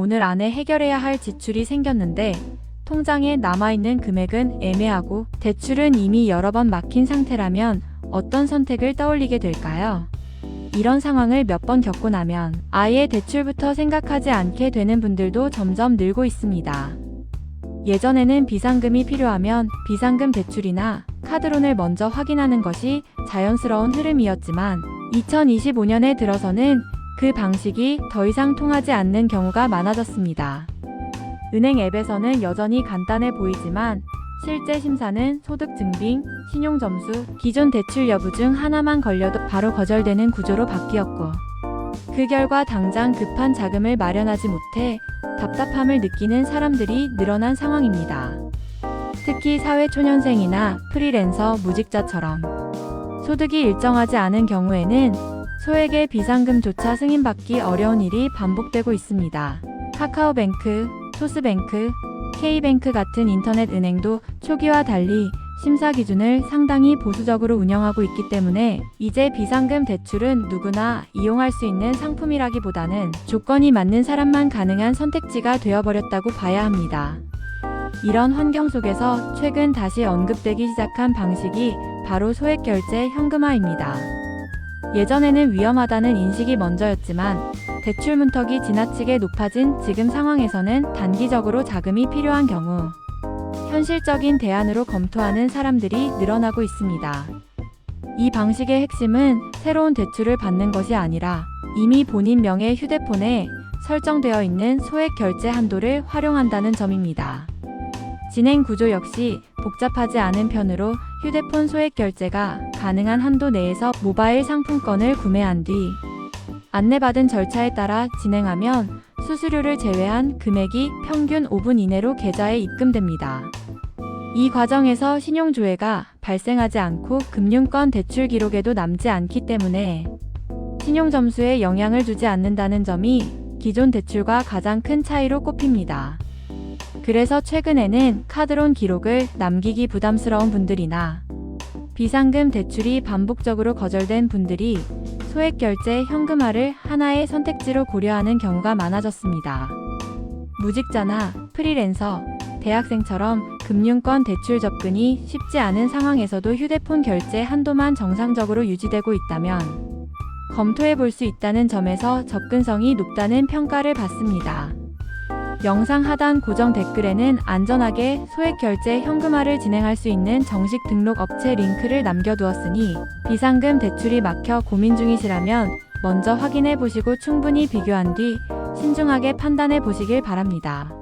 오늘 안에 해결해야 할 지출이 생겼는데 통장에 남아있는 금액은 애매하고 대출은 이미 여러 번 막힌 상태라면 어떤 선택을 떠올리게 될까요? 이런 상황을 몇 번 겪고 나면 아예 대출부터 생각하지 않게 되는 분들도 점점 늘고 있습니다. 예전에는 비상금이 필요하면 비상금 대출이나 카드론을 먼저 확인하는 것이 자연스러운 흐름이었지만 2025년에 들어서는 그 방식이 더 이상 통하지 않는 경우가 많아졌습니다. 은행 앱에서는 여전히 간단해 보이지만 실제 심사는 소득 증빙, 신용 점수, 기존 대출 여부 중 하나만 걸려도 바로 거절되는 구조로 바뀌었고 그 결과 당장 급한 자금을 마련하지 못해 답답함을 느끼는 사람들이 늘어난 상황입니다. 특히 사회초년생이나 프리랜서, 무직자처럼 소득이 일정하지 않은 경우에는 소액의 비상금조차 승인받기 어려운 일이 반복되고 있습니다. 카카오뱅크, 토스뱅크, K뱅크 같은 인터넷 은행도 초기와 달리 심사 기준을 상당히 보수적으로 운영하고 있기 때문에 이제 비상금 대출은 누구나 이용할 수 있는 상품이라기보다는 조건이 맞는 사람만 가능한 선택지가 되어버렸다고 봐야 합니다. 이런 환경 속에서 최근 다시 언급되기 시작한 방식이 바로 소액결제 현금화입니다. 예전에는 위험하다는 인식이 먼저였지만 대출 문턱이 지나치게 높아진 지금 상황에서는 단기적으로 자금이 필요한 경우 현실적인 대안으로 검토하는 사람들이 늘어나고 있습니다. 이 방식의 핵심은 새로운 대출을 받는 것이 아니라 이미 본인 명의 휴대폰에 설정되어 있는 소액 결제 한도를 활용한다는 점입니다. 진행 구조 역시 복잡하지 않은 편으로 휴대폰 소액 결제가 가능한 한도 내에서 모바일 상품권을 구매한 뒤 안내받은 절차에 따라 진행하면 수수료를 제외한 금액이 평균 5분 이내로 계좌에 입금됩니다. 이 과정에서 신용조회가 발생하지 않고 금융권 대출 기록에도 남지 않기 때문에 신용점수에 영향을 주지 않는다는 점이 기존 대출과 가장 큰 차이로 꼽힙니다. 그래서 최근에는 카드론 기록을 남기기 부담스러운 분들이나 비상금 대출이 반복적으로 거절된 분들이 소액결제 현금화를 하나의 선택지로 고려하는 경우가 많아졌습니다. 무직자나 프리랜서, 대학생처럼 금융권 대출 접근이 쉽지 않은 상황에서도 휴대폰 결제 한도만 정상적으로 유지되고 있다면 검토해 볼 수 있다는 점에서 접근성이 높다는 평가를 받습니다. 영상 하단 고정 댓글에는 안전하게 소액결제 현금화를 진행할 수 있는 정식 등록 업체 링크를 남겨두었으니 비상금 대출이 막혀 고민 중이시라면 먼저 확인해 보시고 충분히 비교한 뒤 신중하게 판단해 보시길 바랍니다.